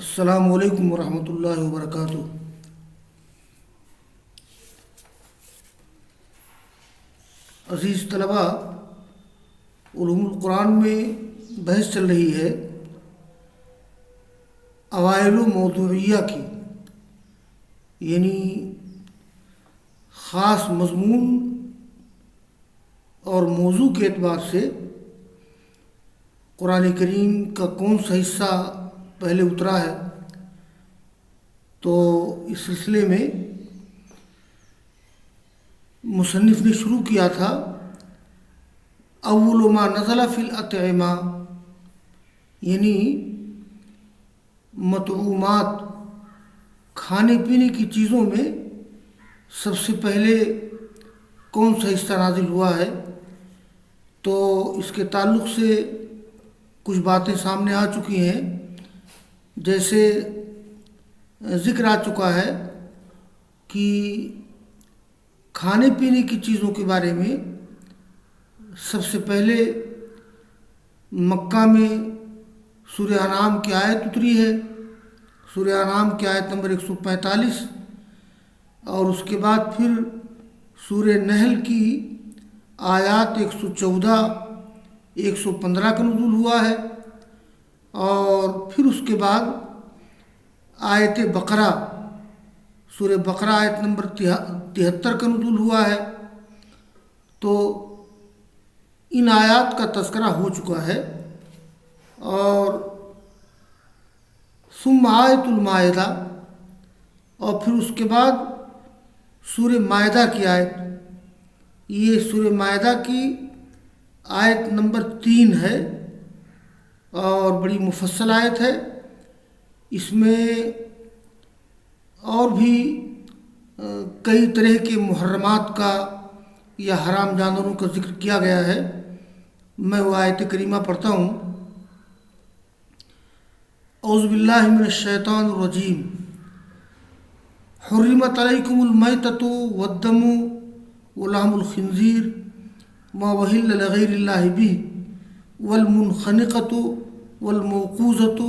السلام علیکم ورحمۃ اللہ وبرکاتہ۔ عزیز طلباء، علوم القرآن میں بحث چل رہی ہے اوائل و موضوعیہ کی، یعنی خاص مضمون اور موضوع کے اعتبار سے قرآن کریم کا کون سا حصہ پہلے اترا ہے۔ تو اس سلسلے میں مصنف نے شروع کیا تھا اول ما نزل فی الاطعمہ، یعنی مطعومات، کھانے پینے کی چیزوں میں سب سے پہلے کون سا حصہ نازل ہوا ہے۔ تو اس کے تعلق سے کچھ باتیں سامنے آ چکی ہیں، جیسے ذکر آ چکا ہے کہ کھانے پینے کی چیزوں کے بارے میں سب سے پہلے مکہ میں سورہ انعام کی آیت اتری ہے، سورہ انعام کی آیت نمبر 145، اور اس کے بعد پھر سورہ نحل کی آیات 114 115 کا نزول ہوا ہے، اور پھر اس کے بعد آیت بقرہ، سورہ بقرہ آیت نمبر 73 کا نزول ہوا ہے۔ تو ان آیات کا تذکرہ ہو چکا ہے، اور ثم آیت المائدہ، اور پھر اس کے بعد سورہ مائدہ کی آیت، یہ سورہ مائدہ کی آیت نمبر 3 ہے اور بڑی مفصل آیت ہے۔ اس میں اور بھی کئی طرح کے محرمات کا یا حرام جانوروں کا ذکر کیا گیا ہے۔ میں وہ آیت کریمہ پڑھتا ہوں۔ اعوذ باللہ من الشیطان الرجیم، حرمت علیکم المیتۃ والدم ولحم الخنزیر ما اہل لغیر اللہ بہ والمنخنقۃ والموقوذۃ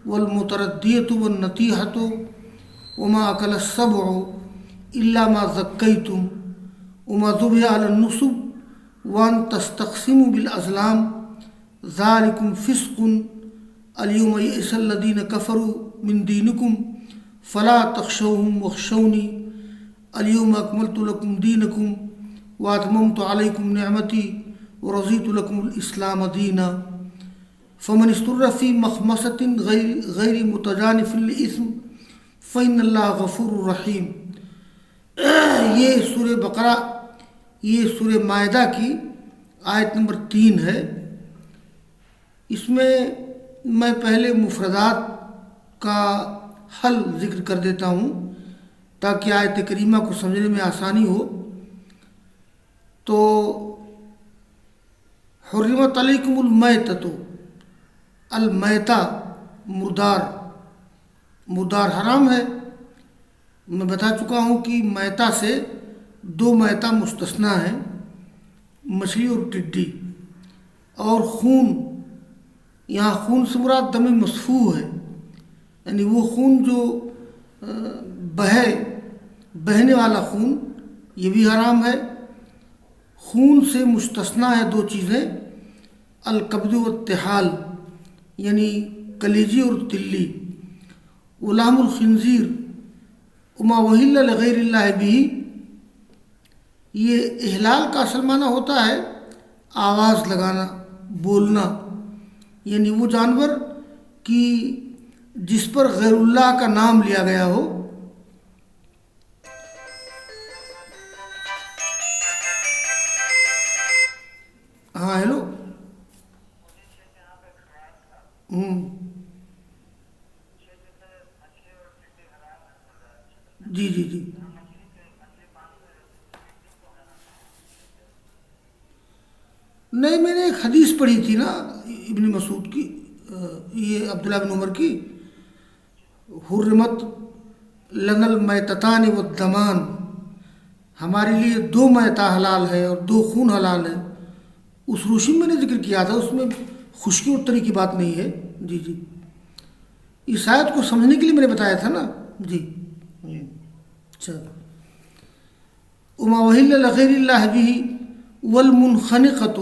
والمتردیۃ والنطیحۃ وما اکل السبع الا ما ذکیتم وما ذبح علی النصب وان تستقسموا بالازلام ذلکم فسق الیوم یئس الذین کفروا من دینکم فلا تخشوهم واخشونی الیوم اکملت لکم دینکم واتممت علیکم نعمتی ورضیت لکم الاسلام دینا فمن اضطر فی مخمصۃ غیر متجانف لإثم فإن اللہ غفور الرحیم۔ یہ سورہ بقرہ، یہ سورہ مائدہ کی آیت نمبر 3 ہے۔ اس میں میں پہلے مفردات کا حل ذکر کر دیتا ہوں تاکہ آیت کریمہ کو سمجھنے میں آسانی ہو۔ تو حرمت علیکم المیتۃ، المیتہ مردار حرام ہے۔ میں بتا چکا ہوں کہ میتہ سے 2 میتہ مستثنیٰ ہیں، مچھلی اور ٹڈی۔ اور خون، یہاں خون سے مراد دم مسفوح ہے، یعنی وہ خون جو بہنے والا خون، یہ بھی حرام ہے۔ خون سے مستثنیٰ ہے 2 چیزیں، الکبد والطحال، یعنی کلیجی اور تلی، ولحم الخنزیر وما اہل لغیر اللہ بہ۔ یہ احلال کا اصل معنی ہوتا ہے آواز لگانا، بولنا، یعنی وہ جانور کی جس پر غیر اللہ کا نام لیا گیا ہو۔ ہاں ہیلو، جی جی جی، نہیں، میں نے ایک حدیث پڑھی تھی نا ابن مسعود کی، یہ عبداللہ بن عمر کی، حرمت لنا المیتتان والدمان، ہمارے لیے 2 میتہ حلال ہے اور 2 خون حلال ہے۔ اس روشنی میں نے ذکر کیا تھا، اس میں خشکی اور تری کی بات نہیں ہے۔ جی جی، اس آیت کو سمجھنے کے لیے میں نے بتایا تھا نا جی. اچھا وما اہل لغیر اللہ بہ والمنخنقۃ،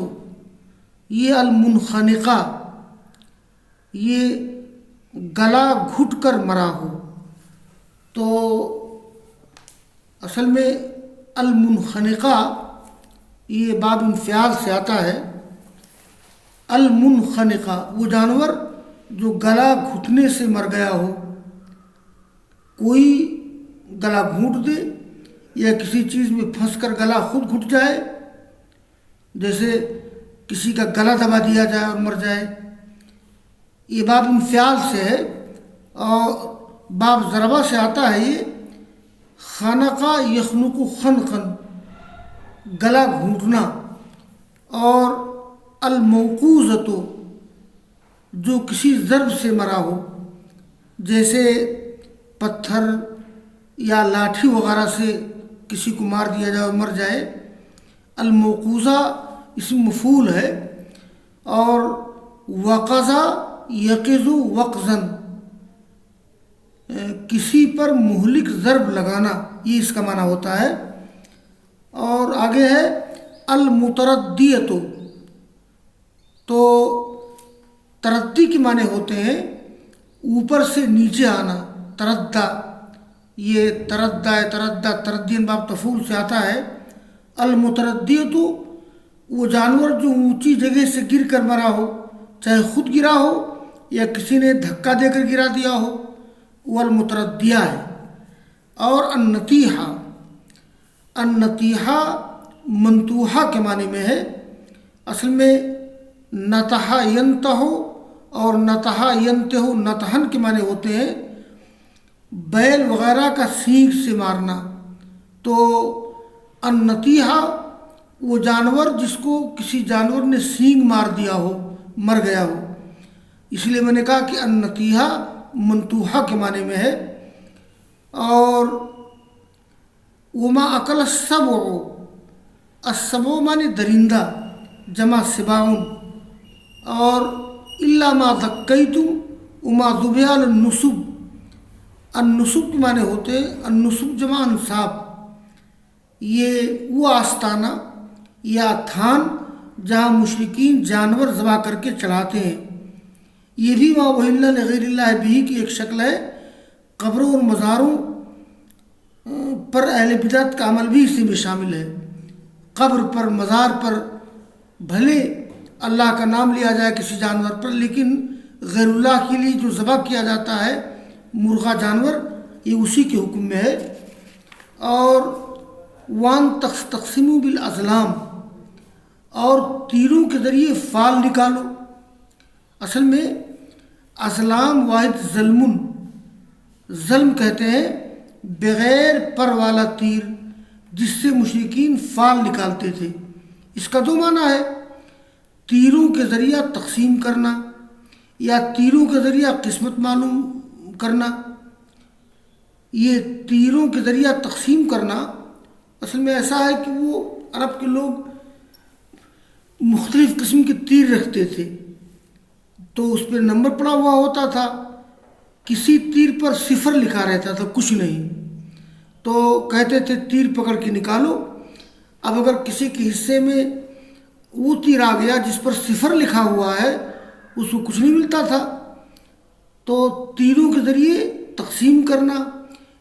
یہ المنخنقہ یہ گلا گھٹ کر مرا ہو. تو اصل میں المنخنقہ یہ باب انفعال سے آتا ہے. المنخنقہ وہ جانور جو گلا گھٹنے سے مر گیا ہو. کوئی گلا گھونٹ دے یا کسی چیز میں پھنس کر گلا خود گھٹ جائے، جیسے کسی کا گلا دبا دیا جائے اور مر جائے، یہ باب انفعال سے ہے. اور باب ضربہ سے آتا ہے یہ خنقہ یخنق خنقن، گلا گھونٹنا. اور الموقوذۃ جو کسی ضرب سے مرا ہو، جیسے پتھر یا لاٹھی وغیرہ سے کسی کو مار دیا جائے اور مر جائے. الموقوذہ اسم مفعول ہے. اور وقظہ یقظ وقظن، کسی پر مہلک ضرب لگانا، یہ اس کا معنی ہوتا ہے. اور آگے ہے المتردیۃ، تو تردی کے معنی ہوتے ہیں اوپر سے نیچے آنا. تردہ، یہ تردہ تردین باب تفعول سے آتا ہے. المتردیۃ وہ جانور جو اونچی جگہ سے گر کر مرا ہو، چاہے خود گرا ہو یا کسی نے دھکا دے کر گرا دیا ہو، وہ المتردیہ ہے. اور النتیحہ، النتیحہ منتوحہ کے معنی میں ہے. اصل میں نتحا ینتہ اور نتحا ینتہ نتحن کے معنی ہوتے ہیں بیل وغیرہ کا سینگ سے مارنا. تو النتیحہ وہ جانور جس کو کسی جانور نے سینگ مار دیا ہو، مر گیا ہو. اس لیے میں نے کہا کہ النتیحہ منتوحہ کے معنی میں ہے. اور وما اکل السبع، السبع معنی درندہ، جمع سباعن. اور الا ما ذکیتم وما ذبح علی النصب، النصب کے معنی ہوتے ہیں النصب جمع انصاب، یہ وہ آستانہ یا تھان جہاں مشرکین جانور ذبح کر کے چڑھاتے ہیں. یہ بھی ما اہل لغیر اللہ بہ کی ایک شکل ہے. قبروں اور مزاروں پر اہل بدعت کا عمل بھی اسی میں شامل ہے. قبر پر، مزار پر بھلے اللہ کا نام لیا جائے کسی جانور پر، لیکن غیر اللہ کے لیے جو ذبح کیا جاتا ہے مرغا جانور، یہ اسی کے حکم میں ہے. اور وان تقسیموا بالازلام، اور تیروں کے ذریعے فال نکالو. اصل میں ازلام واحد ظلم، ظلم کہتے ہیں بغیر پر والا تیر جس سے مشرکین فال نکالتے تھے. اس کا دو معنی ہے، تیروں کے ذریعہ تقسیم کرنا یا تیروں کے ذریعہ قسمت معلوم کرنا. یہ تیروں کے ذریعہ تقسیم کرنا اصل میں ایسا ہے کہ وہ عرب کے لوگ مختلف قسم کے تیر رکھتے تھے، تو اس پہ نمبر پڑا ہوا ہوتا تھا. کسی تیر پر 0 لکھا رہتا تھا، کچھ نہیں، تو کہتے تھے تیر پکڑ کے نکالو. اب اگر کسی کے حصے میں وہ تیر آ گیا جس پر 0 لکھا ہوا ہے، اس کو کچھ نہیں ملتا تھا. تو تیروں کے ذریعے تقسیم کرنا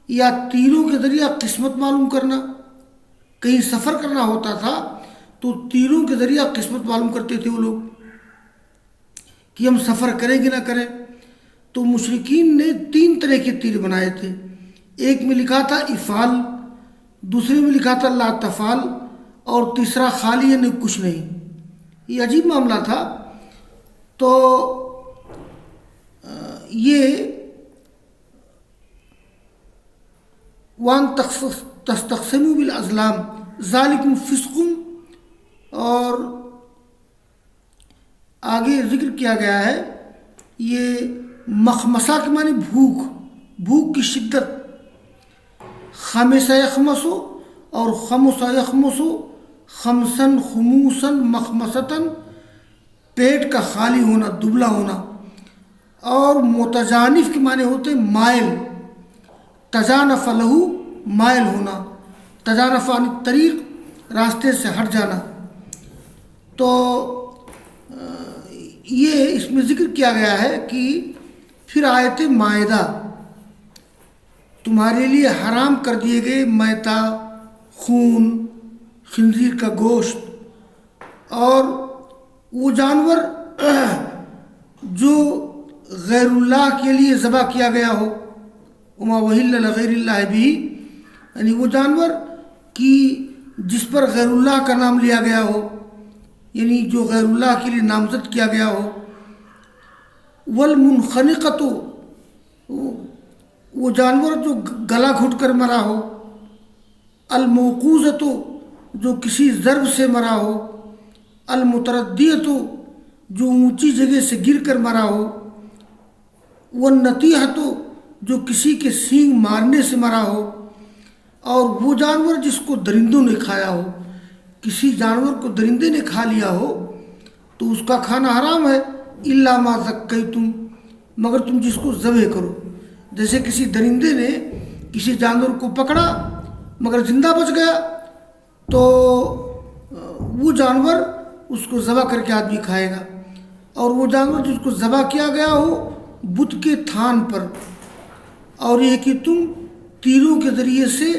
یا تیروں کے ذریعہ قسمت معلوم کرنا. کہیں سفر کرنا ہوتا تھا تو تیروں کے ذریعہ قسمت معلوم کرتے تھے وہ لوگ کہ ہم سفر کریں کہ نہ کریں. تو مشرکین نے 3 طرح کے تیر بنائے تھے. ایک میں لکھا تھا افعال، دوسرے میں لکھا تھا لا تفعل، اور تیسرا خالی یعنی کچھ نہیں. یہ عجیب معاملہ تھا. تو یہ وان تستقسموا بالازلام ذالکم فسق، اور آگے ذکر کیا گیا ہے یہ مخمسہ کے معنی بھوک کی شدت. خمس یخمس اور خمس یخمس، خمسن خموسن مخمصتاً، پیٹ کا خالی ہونا، دبلا ہونا. اور متجانف کے معنی ہوتے ہیں مائل، تجانف لہو مائل ہونا، تجانف عن الطریق راستے سے ہٹ جانا۔ تو یہ اس میں ذکر کیا گیا ہے کہ پھر آیت مائدہ تمہارے لیے حرام کر دیے گئے میتہ، خون، خنزیر کا گوشت اور وہ جانور جو غیر اللہ کے لیے ذبح کیا گیا ہو، وما وحل لغیر اللہ بھی، یعنی وہ جانور کی جس پر غیر اللہ کا نام لیا گیا ہو، یعنی جو غیر اللہ کے لیے نامزد کیا گیا ہو۔ والمنخنقۃ، وہ جانور جو گلا گھٹ کر مرا ہو۔ الموقوذۃ، جو کسی ضرب سے مرا ہو۔ المتردیۃ، جو اونچی جگہ سے گر کر مرا ہو۔ والنطیحۃ، جو کسی کے سینگ مارنے سے مرا ہو۔ اور وہ جانور جس کو درندوں نے کھایا ہو، کسی جانور کو درندے نے کھا لیا ہو تو اس کا کھانا حرام ہے۔ الا ما ذکیتم، مگر تم جس کو ذبح کرو۔ جیسے کسی درندے نے کسی جانور کو پکڑا مگر زندہ بچ گیا تو وہ جانور اس کو ذبح کر کے آدمی کھائے گا۔ اور وہ جانور جس کو ذبح کیا گیا ہو بت کے تھان پر، اور یہ کہ تم تیروں کے ذریعے سے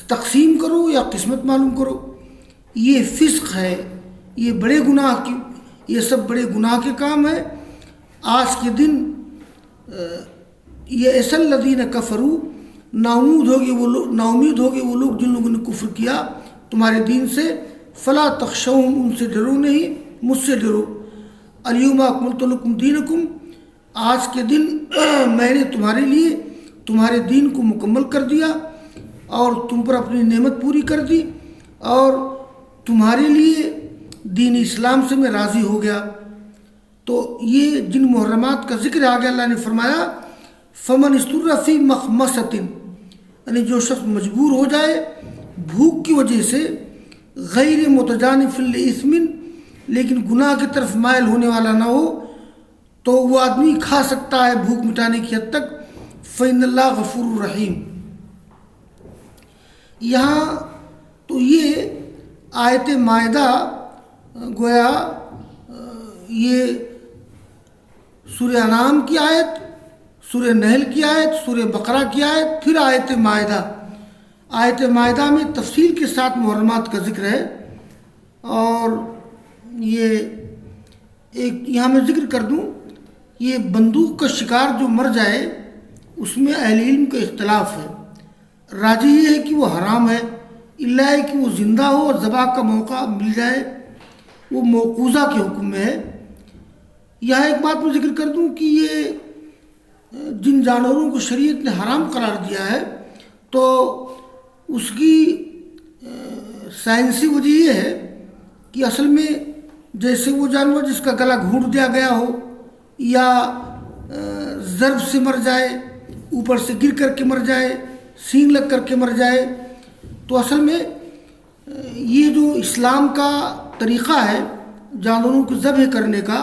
تقسیم کرو یا قسمت معلوم کرو، یہ فسق ہے، یہ بڑے گناہ کی، یہ سب بڑے گناہ کے کام ہے۔ آج کے دن یہ ایسا الذین کفروا، ناامید ہوگے وہ لوگ جن لوگوں نے کفر کیا تمہارے دین سے۔ فلا تخشوہم، ان سے ڈرو نہیں، مجھ سے ڈرو۔ الیوم اکملت لکم دینکم، آج کے دن میں نے تمہارے لیے تمہارے دین کو مکمل کر دیا اور تم پر اپنی نعمت پوری کر دی، اور تمہارے لیے دین اسلام سے میں راضی ہو گیا۔ تو یہ جن محرمات کا ذکر آگے اللہ نے فرمایا فمن استر فی مخمصۃ، یعنی جو شخص مجبور ہو جائے بھوک کی وجہ سے، غیر متجانف لإثم، لیکن گناہ کی طرف مائل ہونے والا نہ ہو، تو وہ آدمی کھا سکتا ہے بھوک مٹانے کی حد تک۔ فإن اللہ غفور رحیم۔ یہاں تو یہ آیت مائدہ گویا یہ سورہ انعام کی آیت، سورہ نحل کی آیت، سورہ بقرہ کی آیت، پھر آیت مائدہ۔ آیت مائدہ میں تفصیل کے ساتھ محرمات کا ذکر ہے۔ اور یہ ایک یہاں میں ذکر کر دوں، یہ بندوق کا شکار جو مر جائے اس میں اہل علم کا اختلاف ہے۔ راجح یہ ہے کہ وہ حرام ہے، الا ہے کہ وہ زندہ ہو اور ذبح کا موقع مل جائے، وہ موقوذہ کے حکم میں ہے۔ یہاں ایک بات میں ذکر کر دوں کہ یہ جن جانوروں کو شریعت نے حرام قرار دیا ہے تو اس کی سائنسی وجہ یہ ہے کہ اصل میں جیسے وہ جانور جس کا گلا گھونٹ دیا گیا ہو یا ضرب سے مر جائے، اوپر سے گر کر کے مر جائے، سینگ لگ کر کے مر جائے، تو اصل میں یہ جو اسلام کا طریقہ ہے جانوروں کو ذبح کرنے کا،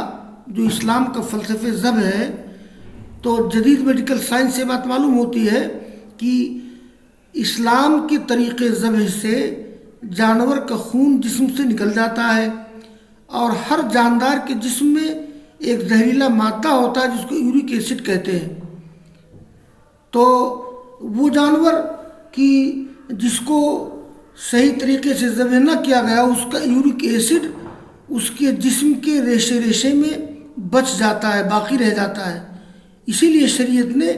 جو اسلام کا فلسفہ ذبح ہے، تو جدید میڈیکل سائنس سے بات معلوم ہوتی ہے کہ اسلام کے طریقے ذبح سے جانور کا خون جسم سے نکل جاتا ہے، اور ہر جاندار کے جسم میں ایک زہریلا مادہ ہوتا ہے جس کو یورک ایسڈ کہتے ہیں۔ تو وہ جانور کی جس کو صحیح طریقے سے ذبح نہ کیا گیا، اس کا یورک ایسڈ اس کے جسم کے ریشے ریشے میں بچ جاتا ہے، باقی رہ جاتا ہے۔ اسی لیے شریعت نے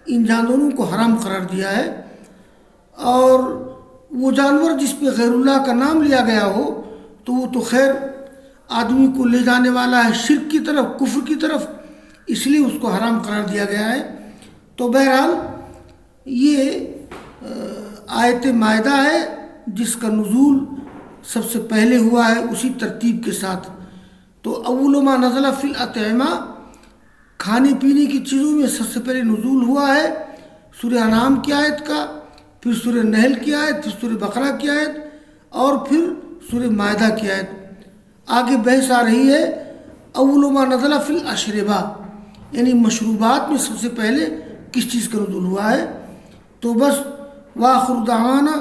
ان جانوروں کو حرام قرار دیا ہے۔ اور وہ جانور جس پہ غیر اللہ کا نام لیا گیا ہو تو وہ تو خیر آدمی کو لے جانے والا ہے شرک کی طرف، کفر کی طرف، اس لیے اس کو حرام قرار دیا گیا ہے۔ تو بہرحال یہ آیت مائدہ ہے جس کا نزول سب سے پہلے ہوا ہے اسی ترتیب کے ساتھ۔ تو اول ما نزل فی الاطعمہ، کھانے پینے کی چیزوں میں سب سے پہلے نزول ہوا ہے سورہ انعام کی آیت کا، پھر سورہ نحل کی آیت، پھر سورہ بقرہ کی آیت، اور پھر سورہ مائدہ کی آیت۔ آگے بحث آ رہی ہے اول ما نزل فی الاشربہ، یعنی مشروبات میں سب سے پہلے کس چیز کا نزول ہوا ہے؟ تو بس وآخر دعوانا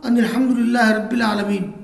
ان الحمد للہ رب العالمین۔